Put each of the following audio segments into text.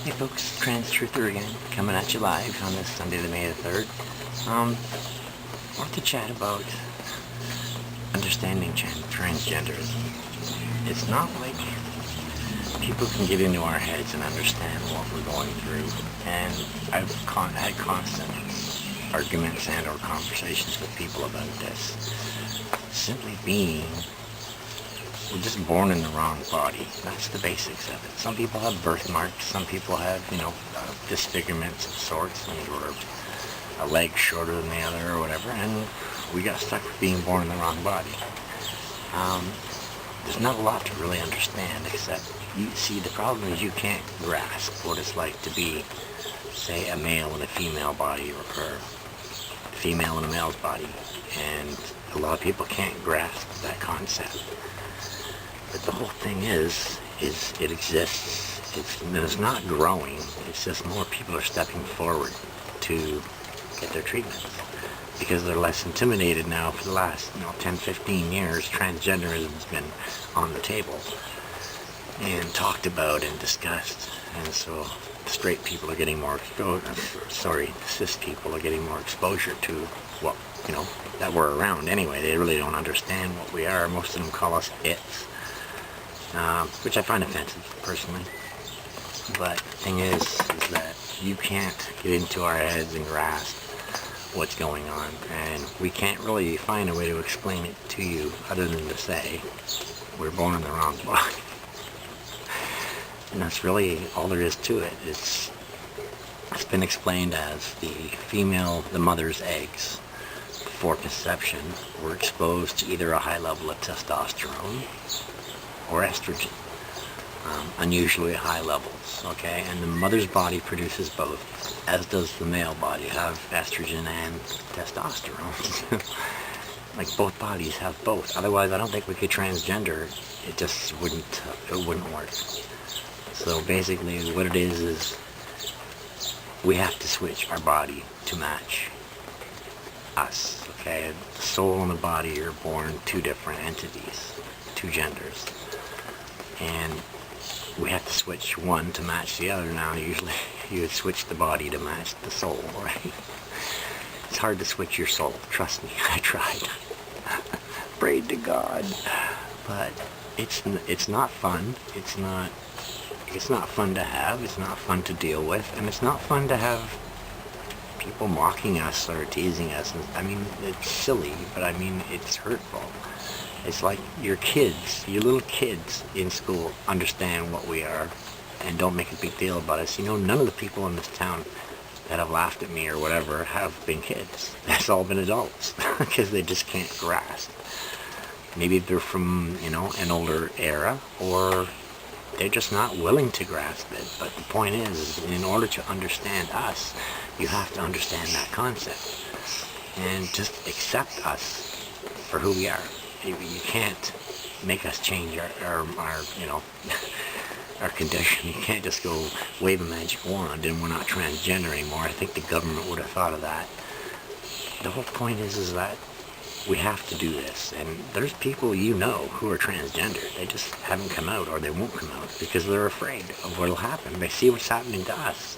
Hey folks, Trans Truther again, coming at you live on this Sunday, the May the 3rd. I want to chat about understanding transgenderism. It's not like people can get into our heads and understand what we're going through. And I've had constant arguments and or conversations with people about this. Simply being, we're just born in the wrong body. That's the basics of it. Some people have birthmarks, some people have, disfigurements of sorts, or a leg shorter than the other or whatever, and we got stuck with being born in the wrong body. There's not a lot to really understand, except, you see, the problem is you can't grasp what it's like to be, say, a male in a female body, or a female in a male's body, and a lot of people can't grasp that concept. But the whole thing is it exists. It's not growing. It's just more people are stepping forward to get their treatments because they're less intimidated now. For the last 10, 15 years, transgenderism has been on the table and talked about and discussed, and so straight people are getting more cis people are getting more exposure to what that we're around anyway. They really don't understand what we are. Most of them call us it's. Which I find offensive, personally. But the thing is that you can't get into our heads and grasp what's going on, and we can't really find a way to explain it to you other than to say, we're born in the wrong body. And that's really all there is to it. It's been explained as the mother's eggs before conception were exposed to either a high level of testosterone or estrogen, unusually high levels, okay? And the mother's body produces both, as does the male body, have estrogen and testosterone. Like, both bodies have both. Otherwise, I don't think we could transgender. It just wouldn't work. So basically, what it is we have to switch our body to match us, okay? The soul and the body are born two different entities, two genders. And we have to switch one to match the other. Now, usually you would switch the body to match the soul, right? It's hard to switch your soul. Trust me, I tried. Prayed to God. But it's not fun. It's not fun to have. It's not fun to deal with. And it's not fun to have people mocking us or teasing us. I mean, it's silly, but I mean, it's hurtful. It's like your little kids in school understand what we are and don't make a big deal about us. None of the people in this town that have laughed at me or whatever have been kids. That's all been adults because they just can't grasp. Maybe they're from, an older era, or they're just not willing to grasp it. But the point is, in order to understand us, you have to understand that concept and just accept us for who we are. You can't make us change our our condition. You can't just go wave a magic wand and we're not transgender anymore. I think the government would have thought of that. The whole point is that we have to do this, and there's people who are transgender. They just haven't come out, or they won't come out because they're afraid of what'll happen. They see what's happening to us.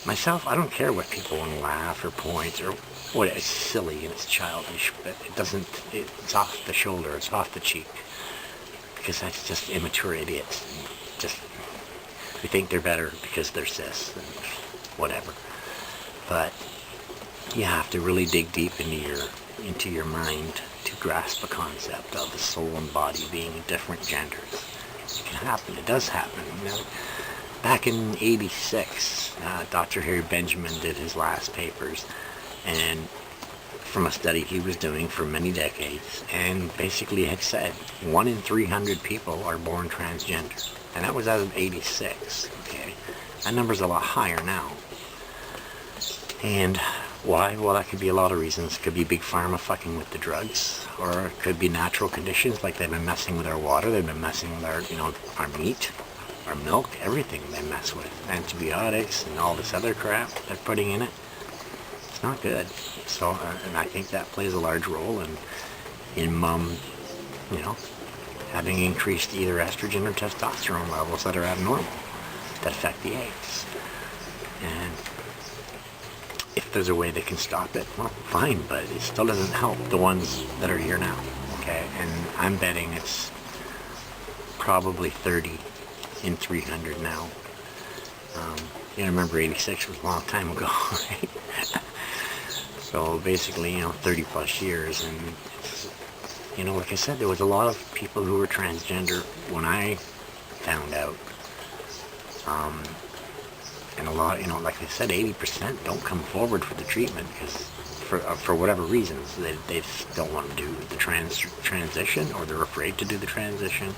Myself, I don't care what people want to laugh or point or what. It's silly and it's childish, but it's off the shoulder, it's off the cheek, because that's just immature idiots. They think they're better because they're cis and whatever. But you have to really dig deep into your mind to grasp the concept of the soul and body being different genders. It can happen. It does happen. Back in '86, Dr. Harry Benjamin did his last papers, and from a study he was doing for many decades, and basically had said 1 in 300 people are born transgender. And that was as of '86, okay? That number's a lot higher now. And why? Well, that could be a lot of reasons. It could be big pharma fucking with the drugs, or it could be natural conditions, like they've been messing with our water, they've been messing with our meat, our milk, everything they mess with. Antibiotics and all this other crap they're putting in it. It's not good. So, and I think that plays a large role in having increased either estrogen or testosterone levels that are abnormal. that affect the eggs. And if there's a way they can stop it, well, fine, but it still doesn't help the ones that are here now, okay? And I'm betting it's probably 30 in 300 now. You remember 86 was a long time ago, right? So basically, 30 plus years, and it's, like I said, there was a lot of people who were transgender when I found out. And a lot, like I said, 80% don't come forward for the treatment because for whatever reasons, they just don't want to do the transition, or they're afraid to do the transition,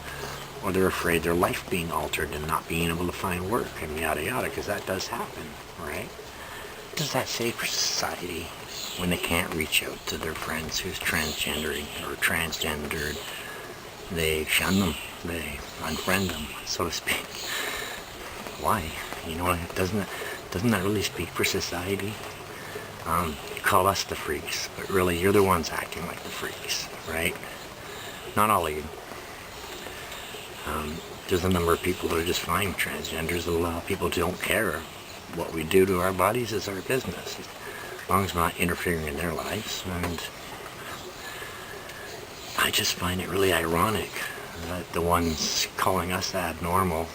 or they're afraid their life being altered and not being able to find work and yada yada, because that does happen, right? What does that say for society when they can't reach out to their friends who's transgendering or transgendered? They shun them, they unfriend them, so to speak. Why? Doesn't that really speak for society? You call us the freaks, but really you're the ones acting like the freaks, right? Not all of you. There's a number of people that are just fine transgenders. A lot of people don't care. What we do to our bodies is our business, as long as we're not interfering in their lives. And I just find it really ironic that the ones calling us abnormal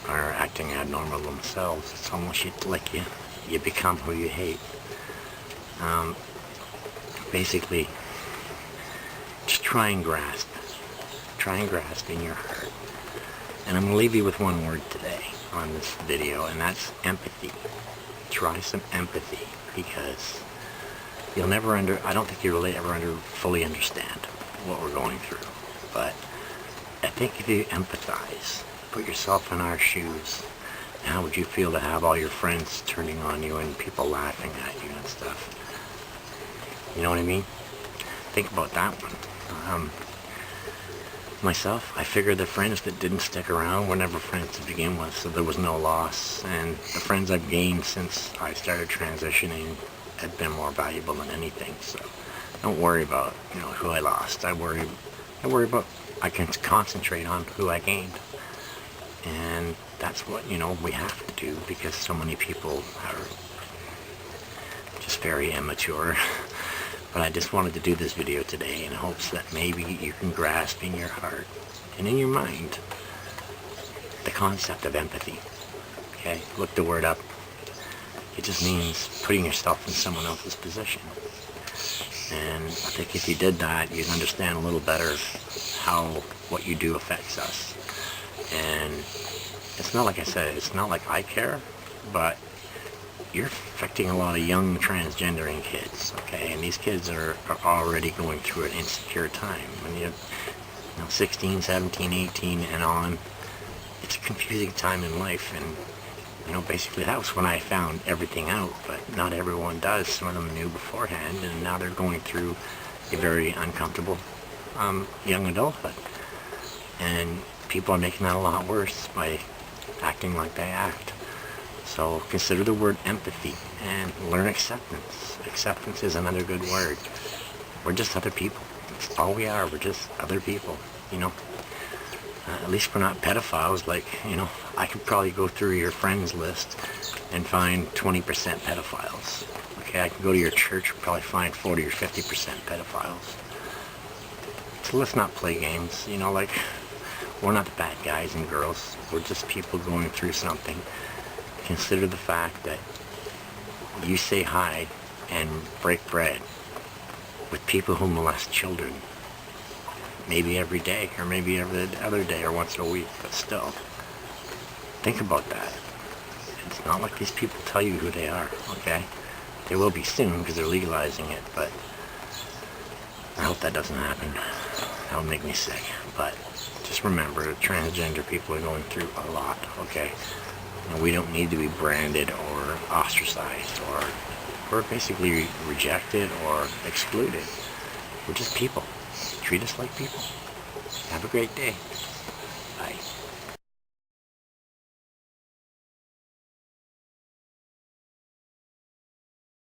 are acting abnormal themselves. It's almost like you become who you hate. Basically, just try and grasp in your heart. And I'm going to leave you with one word today on this video, and that's empathy. Try some empathy, because I don't think you'll really ever fully understand what we're going through. But I think if you empathize, put yourself in our shoes, how would you feel to have all your friends turning on you and people laughing at you and stuff? You know what I mean? Think about that one. Myself, I figured the friends that didn't stick around were never friends to begin with, so there was no loss. And the friends I've gained since I started transitioning have been more valuable than anything. So don't worry about who I lost. I worry about, I can concentrate on who I gained. And that's what, we have to do, because so many people are just very immature. But I just wanted to do this video today in hopes that maybe you can grasp in your heart and in your mind the concept of empathy. Okay? Look the word up. It just means putting yourself in someone else's position. And I think if you did that, you'd understand a little better how what you do affects us. And it's not like I said, it's not like I care, but you're affecting a lot of young transgendering kids, okay? And these kids are already going through an insecure time. When you're 16, 17, 18 and on, it's a confusing time in life. And basically that was when I found everything out, but not everyone does. Some of them knew beforehand, and now they're going through a very uncomfortable young adulthood. And people are making that a lot worse by acting like they act. So consider the word empathy and learn acceptance. Acceptance is another good word. We're just other people. That's all we are. We're just other people, At least we're not pedophiles. Like, I could probably go through your friends list and find 20% pedophiles. Okay, I can go to your church and probably find 40 or 50% pedophiles. So let's not play games, we're not the bad guys and girls. We're just people going through something. Consider the fact that you say hi and break bread with people who molest children. Maybe every day, or maybe every other day, or once a week, but still. Think about that. It's not like these people tell you who they are, okay? They will be soon because they're legalizing it, but I hope that doesn't happen. That would make me sick. But just remember, transgender people are going through a lot, okay? And we don't need to be branded or ostracized or basically rejected or excluded. We're just people. Treat us like people. Have a great day. Bye.